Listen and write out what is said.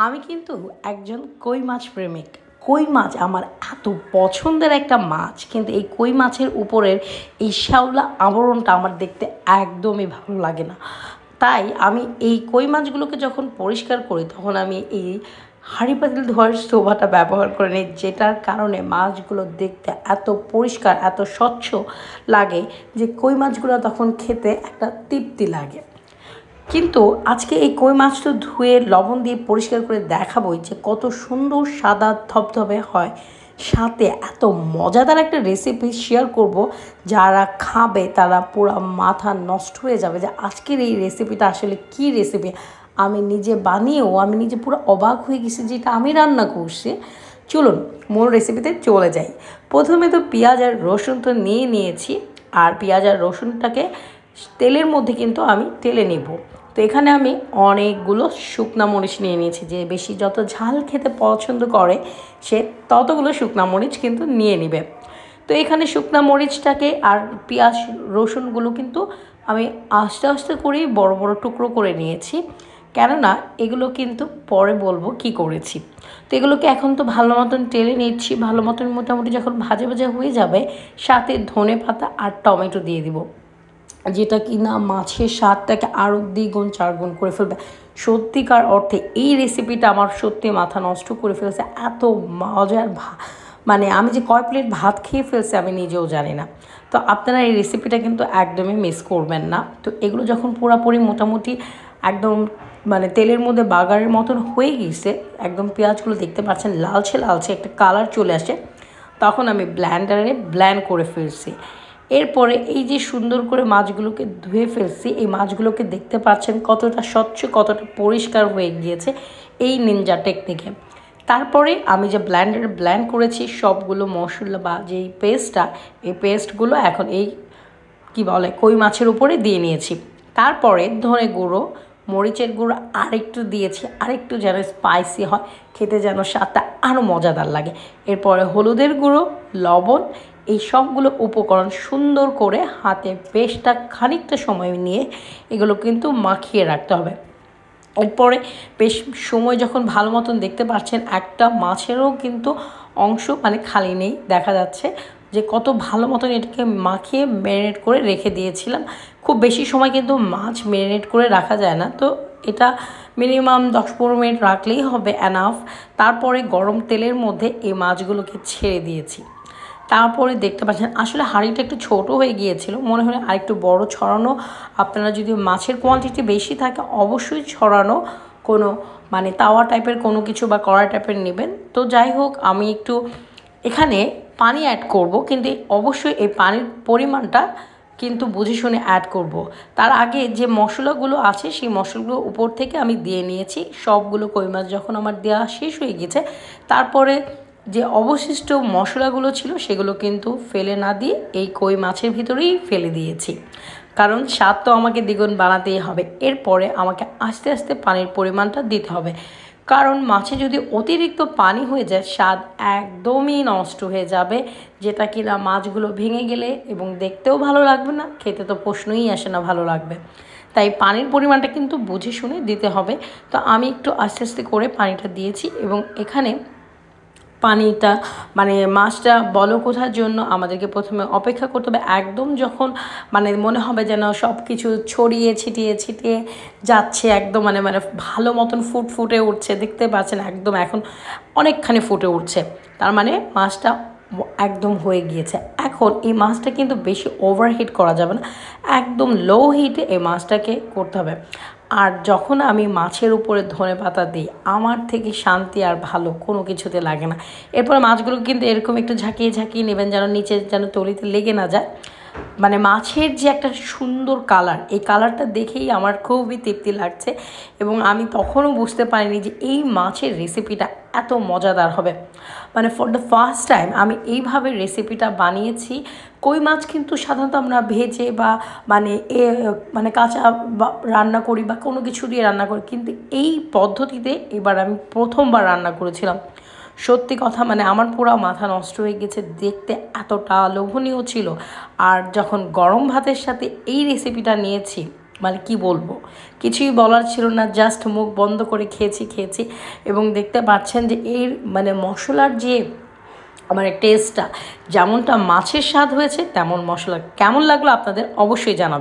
আমি কিন্তু একজন কই মাছ প্রেমিক। কই মাছ আমার এত পছন্দের একটা মাছ, কিন্তু এই কই মাছের উপরের এই শ্যাওলা আবরণটা আমার দেখতে একদমই ভালো লাগে না। তাই আমি এই কই মাছগুলোকে যখন পরিষ্কার করি তখন আমি এই হাঁড়ি পাতিল ধোয়ার সোভাটা ব্যবহার করে নিই, যেটার কারণে মাছগুলো দেখতে এত পরিষ্কার এত স্বচ্ছ লাগে যে কই মাছগুলো তখন খেতে একটা তৃপ্তি লাগে। কিন্তু আজকে এই কই মাছটা ধুয়ে লবণ দিয়ে পরিষ্কার করে দেখাবো যে কত সুন্দর সাদা ধবধবে হয়, সাথে এত মজাদার একটা রেসিপি শেয়ার করব। যারা খাবে তারা পুরো মাথা নষ্ট হয়ে যাবে যে আজকের এই রেসিপিটা আসলে কী রেসিপি। আমি নিজে বানিয়েও আমি নিজে পুরো অবাক হয়ে গেছি যে এটা আমি রান্না করছি। চলুন মূল রেসিপিতে চলে যাই। প্রথমে তো পেঁয়াজ আর রসুন তো নিয়েছি, আর পেঁয়াজ আর রসুনটাকে তেলের মধ্যে কিন্তু আমি টেলে নেব। তো এখানে আমি অনেকগুলো শুকনো মরিচ নিয়ে নিয়েছি, যে বেশি যত ঝাল খেতে পছন্দ করে সে ততগুলো শুকনো মরিচ কিন্তু নিয়ে নেবে। তো এখানে শুকনো মরিচটাকে আর পেঁয়াজ রসুনগুলো কিন্তু আমি আস্তে আস্তে করেই বড় বড় টুকরো করে নিয়েছি, কেননা এগুলো কিন্তু পরে বলবো কি করেছি। তো এগুলোকে এখন তো ভালো মতন টেলে নিচ্ছি। ভালো মতন মোটামুটি যখন ভাজা ভাজা হয়ে যাবে, সাথে ধনে পাতা আর টমেটো দিয়ে দিব, যেটা কি না মাছের স্বাদটাকে আরও দ্বিগুণ চারগুণ করে ফেলবে। সত্যিকার অর্থে এই রেসিপিটা আমার সত্যি মাথা নষ্ট করে ফেলছে। এত মজার মানে আমি যে কয় প্লেট ভাত খেয়ে ফেলছি আমি নিজেও জানি না। তো আপনারা এই রেসিপিটা কিন্তু একদমই মিস করবেন না। তো এগুলো যখন পুরোপুরি মোটামুটি একদম মানে তেলের মধ্যে বাগারের মতন হয়ে গেছে, একদম পেঁয়াজগুলো দেখতে পাচ্ছেন লালচে লালচে একটা কালার চলে আসে, তখন আমি ব্ল্যান্ডারে ব্ল্যান্ড করে ফেলছি। এরপরে এই যে সুন্দর করে মাছগুলোকে ধুয়ে ফেলছি, এই মাছগুলোকে দেখতে পাচ্ছেন কতটা স্বচ্ছ কতটা পরিষ্কার হয়ে গিয়েছে এই নিনজা টেকনিকে। তারপরে আমি যে ব্ল্যান্ডারে ব্ল্যান্ড করেছি সবগুলো মশলা বা যেই পেস্টটা, এই পেস্টগুলো এখন এই কি বলে কই মাছের উপরে দিয়ে নিয়েছি। তারপরে ধনে গুঁড়ো মরিচের গুঁড়ো আরেকটু দিয়েছি, আরেকটু যেন স্পাইসি হয়, খেতে যেন স্বাদটা আরও মজাদার লাগে। এরপরে হলুদের গুঁড়ো লবণ এই সবগুলো উপকরণ সুন্দর করে হাতে বেশটা খানিকটা সময় নিয়ে এগুলো কিন্তু মাখিয়ে রাখতে হবে। এরপরে বেশ সময় যখন ভালো মতন দেখতে পাচ্ছেন একটা মাছেরও কিন্তু অংশ মানে খালি নেই, দেখা যাচ্ছে যে কত ভালো মতন এটাকে মাখিয়ে ম্যারিনেট করে রেখে দিয়েছিলাম। খুব বেশি সময় কিন্তু মাছ ম্যারিনেট করে রাখা যায় না, তো এটা মিনিমাম 10-15 মিনিট রাখলেই হবে এনাফ। তারপরে গরম তেলের মধ্যে এই মাছগুলোকে ছেড়ে দিয়েছি। তারপরে দেখতে পাচ্ছেন আসলে হাঁড়িটা একটু ছোট হয়ে গিয়েছিল, মনে হলে আরেকটু বড় ছড়ানো। আপনারা যদি মাছের কোয়ান্টিটি বেশি থাকে অবশ্যই ছড়ানো কোনো মানে তাওয়া টাইপের কোনো কিছু বা কড়াই টাইপের নেবেন। তো যাই হোক আমি একটু এখানে পানি অ্যাড করব, কিন্তু অবশ্যই এই পানির পরিমাণটা কিন্তু বুঝে শুনে অ্যাড করব। তার আগে যে মশলাগুলো আছে সেই মশলাগুলো উপর থেকে আমি দিয়ে নিয়েছি সবগুলো। কই মাছ যখন আমার দেওয়া শেষ হয়ে গেছে, তারপরে যে অবশিষ্ট মশলাগুলো ছিল সেগুলো কিন্তু ফেলে না দিয়ে এই কই মাছের ভিতরেই ফেলে দিয়েছি, কারণ স্বাদ তো আমাকে দ্বিগুণ বানাতেই হবে। এরপরে আমাকে আস্তে আস্তে পানির পরিমাণটা দিতে হবে, কারণ মাছে যদি অতিরিক্ত পানি হয়ে যায় স্বাদ একদমই নষ্ট হয়ে যাবে, যেটা কিনা মাছগুলো ভেঙে গেলে এবং দেখতেও ভালো লাগবে না, খেতে তো প্রশ্নই আসে না ভালো লাগবে। তাই পানির পরিমাণটা কিন্তু বুঝে শুনে দিতে হবে। তো আমি একটু আস্তে আস্তে করে পানিটা দিয়েছি, এবং এখানে পানিটা মানে মাছটা বলক ওঠার জন্য আমাদেরকে প্রথমে অপেক্ষা করতে হবে। একদম যখন মানে মনে হবে যেন সব কিছু ছড়িয়ে ছিটিয়ে ছিটিয়ে যাচ্ছে, একদম মানে মানে ভালো মতন ফুটে উঠছে, দেখতে পাচ্ছেন একদম এখন অনেকখানি ফুটে উঠছে, তার মানে মাছটা একদম হয়ে গিয়েছে। এখন এই মাছটা কিন্তু বেশি ওভারহিট করা যাবে না, একদম লো হিটে এই মাছটাকে করতে হবে। আর যখন আমি মাছের উপরে ধনেপাতা দিই, আমার থেকে শান্তি আর ভালো কোনো কিছুতে লাগে না। এরপরে মাছগুলো কিন্তু এরকম একটু ঝাঁকিয়ে ঝাঁকিয়ে নেবেন যেন নিচে যেন তলিতে লেগে না যায়। মানে মাছের যে একটা সুন্দর কালার, এই কালারটা দেখেই আমার খুবই তৃপ্তি লাগছে, এবং আমি তখনও বুঝতে পারিনি যে এই মাছের রেসিপিটা এত মজাদার হবে। মানে ফর দ্য ফার্স্ট টাইম আমি এইভাবে রেসিপিটা বানিয়েছি। কই মাছ কিন্তু সাধারণত আমরা ভেজে বা মানে মানে কাঁচা রান্না করি বা কোনো কিছু দিয়ে রান্না করি, কিন্তু এই পদ্ধতিতে এবার আমি প্রথমবার রান্না করেছিলাম। সত্যি কথা মানে আমার পুরো মাথা নষ্ট হয়ে গেছে, দেখতে এতটা লোভনীয় ছিল। আর যখন গরম ভাতের সাথে এই রেসিপিটা নিয়েছি, মানে কি বলবো, কিছুই বলার ছিল না, জাস্ট মুখ বন্ধ করে খেয়েছি এবং দেখতে পাচ্ছেন যে এর মানে মশলার যে মানে টেস্টটা যেমনটা মাছের স্বাদ হয়েছে তেমন মশলা কেমন লাগলো আপনাদের অবশ্যই জানাবেন।